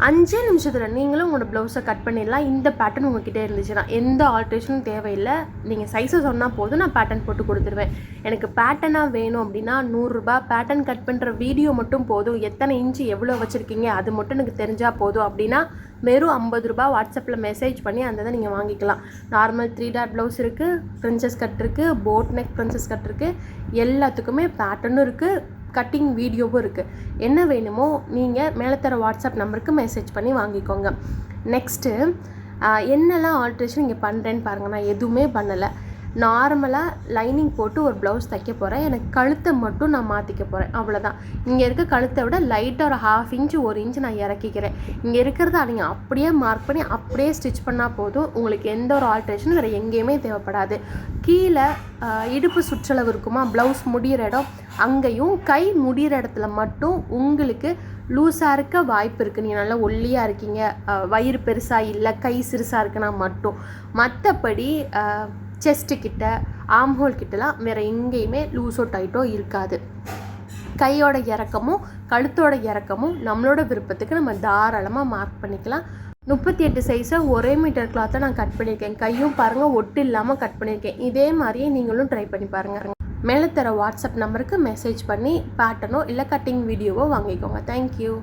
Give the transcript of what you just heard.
5 நிமிஷத்தில் நீங்களும் உங்களோட ப்ளவுஸை கட் பண்ணிடலாம். இந்த பேட்டர்ன் உங்கள்கிட்ட இருந்துச்சுன்னா எந்த ஆல்ட்ரேஷனும் தேவையில்லை. நீங்கள் சைஸை சொன்னால் போதும், நான் பேட்டர்ன் போட்டு கொடுத்துருவேன். எனக்கு பேட்டர்னாக வேணும் அப்படின்னா 100 ரூபா. பேட்டர்ன் கட் பண்ணுற வீடியோ மட்டும் போதும், எத்தனை இன்ச்சு எவ்வளோ வச்சுருக்கீங்க அது மட்டும் எனக்கு தெரிஞ்சால் போதும் அப்படின்னா வெறும் 50 ரூபா. வாட்ஸ்அப்பில் மெசேஜ் பண்ணி அந்த இதை நீங்கள் வாங்கிக்கலாம். நார்மல் 3 டாட் ப்ளவுஸ் இருக்குது, ப்ரின்சஸ் கட் இருக்குது, போட் நெக் ப்ரின்சஸ் கட் இருக்குது, எல்லாத்துக்குமே பேட்டர்னும் இருக்குது, கட்டிங் வீடியோவும் இருக்குது. என்ன வேணுமோ நீங்கள் மேலே தர வாட்ஸ்அப் நம்பருக்கு மெசேஜ் பண்ணி வாங்கிக்கோங்க. நெக்ஸ்ட்டு என்னெல்லாம் ஆல்ட்ரேஷன் இங்கே பண்ணுறேன்னு பாருங்கள். நான் எதுவுமே பண்ணலை. நார்மலாக லைனிங் போட்டு ஒரு ப்ளவுஸ் தைக்க போகிறேன். எனக்கு கழுத்தை மட்டும் நான் மாற்றிக்க போகிறேன், அவ்வளோதான். இங்கே இருக்க கழுத்தை விட லைட்டாக ஒரு 1/2 இன்ச்சு 1 இன்ச்சு நான் இறக்கிக்கிறேன். இங்கே இருக்கிறத நீங்கள் அப்படியே மார்க் பண்ணி அப்படியே ஸ்டிச் பண்ணால் போதும். உங்களுக்கு எந்த ஒரு ஆல்ட்ரேஷனும் வேறு எங்கேயுமே தேவைப்படாது. கீழே இடுப்பு சுற்றளவு இருக்குமா, ப்ளவுஸ் முடிகிற இடம், அங்கேயும் கை முடிகிற இடத்துல மட்டும் உங்களுக்கு லூஸாக இருக்க வாய்ப்பு இருக்குது. நீங்கள் நல்லா ஒல்லியாக இருக்கீங்க, வயிறு பெருசாக இல்லை, கை சிறுசாக இருக்குன்னா மட்டும். மற்றபடி செஸ்ட்டு கிட்ட, ஆம்ஹோல் கிட்டலாம் வேறு எங்கேயுமே லூஸோ டைட்டோ இருக்காது. கையோட இறக்கமும் கழுத்தோட இறக்கமும் நம்மளோட விருப்பத்துக்கு நம்ம தாராளமாக மார்க் பண்ணிக்கலாம். 38 சைஸை ஒரே மீட்டர் கிளாத்தை நான் கட் பண்ணியிருக்கேன். கையும் பாருங்கள் ஒட்டு இல்லாமல் கட் பண்ணியிருக்கேன். இதே மாதிரியே நீங்களும் ட்ரை பண்ணி பாருங்கள். மேலே தர வாட்ஸ்அப் நம்பருக்கு மெசேஜ் பண்ணி பேட்டர்னோ இல்லை கட்டிங் வீடியோவோ வாங்கிக்கோங்க. தேங்க்யூ.